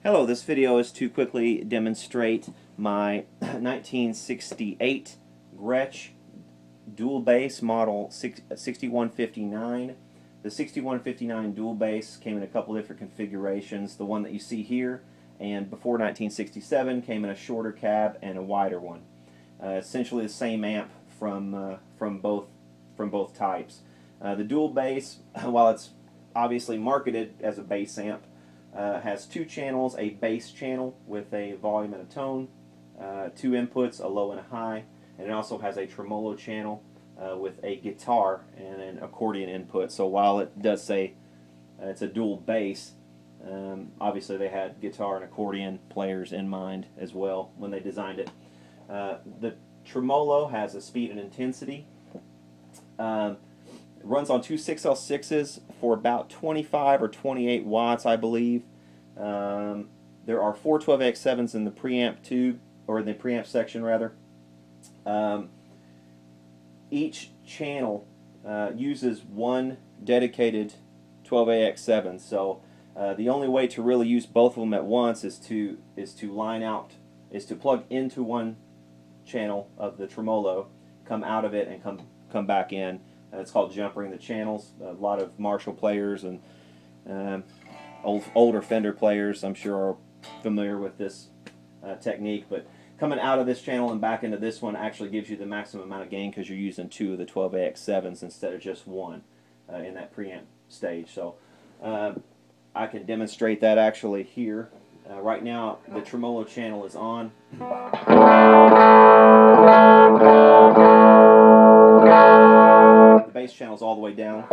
Hello, this video is to quickly demonstrate my 1968 Gretsch Dual Bass model 6159. The 6159 Dual Bass came in a couple different configurations. The one that you see here and before 1967 came in a shorter cab and a wider one. Essentially the same amp from both types. The Dual Bass, while it's obviously marketed as a bass amp, has two channels, a bass channel with a volume and a tone, two inputs, a low and a high, and it also has a tremolo channel with a guitar and an accordion input. So while it does say it's a dual bass, obviously they had guitar and accordion players in mind as well when they designed it. The tremolo has a speed and intensity. It runs on two 6L6s for about 25 or 28 watts, I believe. There are four 12AX7s in the preamp tube, or in the preamp section rather. Each channel uses one dedicated 12AX7, so the only way to really use both of them at once is to plug into one channel of the tremolo, come out of it, and come back in. It's called jumpering the channels. A lot of Marshall players and older Fender players, I'm sure, are familiar with this technique. But coming out of this channel and back into this one actually gives you the maximum amount of gain because you're using two of the 12AX7s instead of just one in that preamp stage. So I can demonstrate that actually here. Right now the tremolo channel is on. The bass channel is all the way down.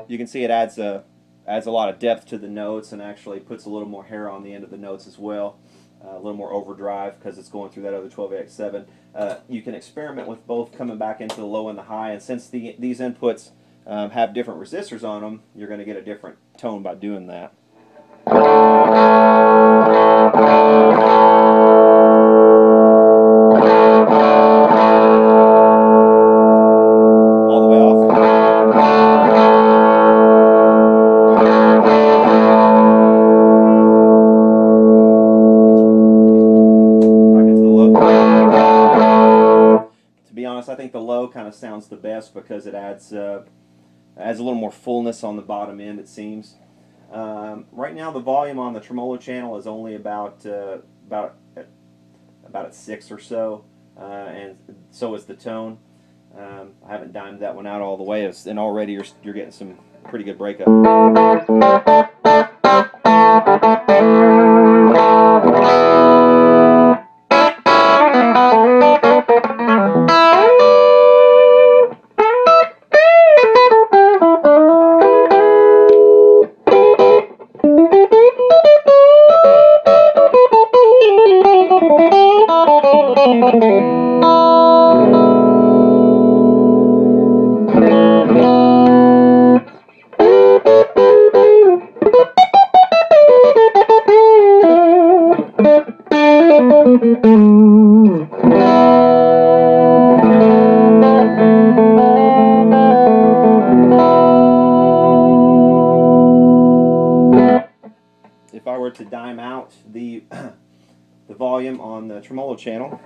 You can see it adds a lot of depth to the notes and actually puts a little more hair on the end of the notes as well. A little more overdrive because it's going through that other 12AX7. You can experiment with both coming back into the low and the high, and since these inputs have different resistors on them, you're going to get a different tone by doing that. All the way off. I think the low kind of sounds the best because it adds a little more fullness on the bottom end, it seems. Right now the volume on the tremolo channel is only about at 6 or so, and so is the tone. I haven't dimed that one out all the way, and already you're getting some pretty good breakup. If I were to dime out the volume on the tremolo channel,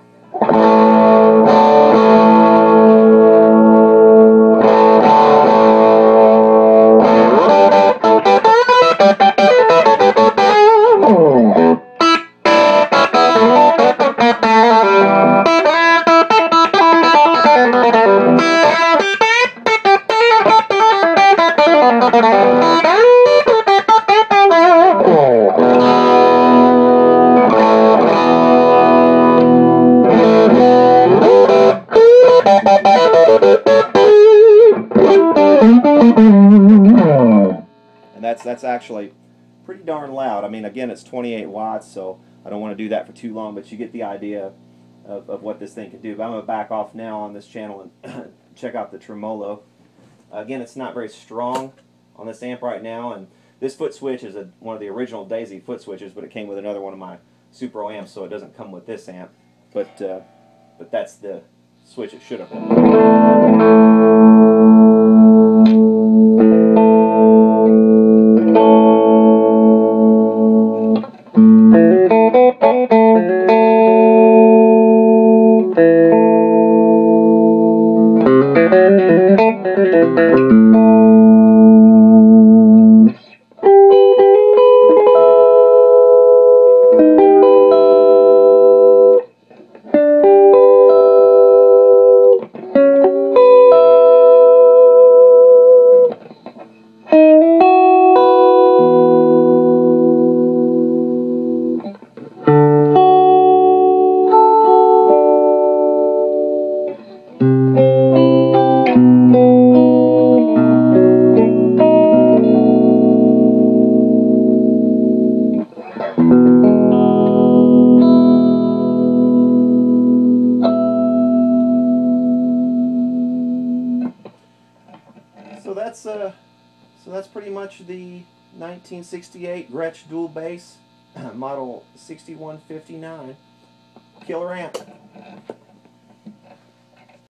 and that's actually pretty darn loud. I mean, again, it's 28 watts, so I don't want to do that for too long, but you get the idea of what this thing can do. But I'm going to back off now on this channel and check out the tremolo. Again, it's not very strong on this amp right now, and This foot switch is one of the original Daisy foot switches, but it came with another one of my Super amps, so it doesn't come with this amp. But that's the switch it should have been. So that's pretty much the 1968 Gretsch Dual Bass model 6159 killer amp.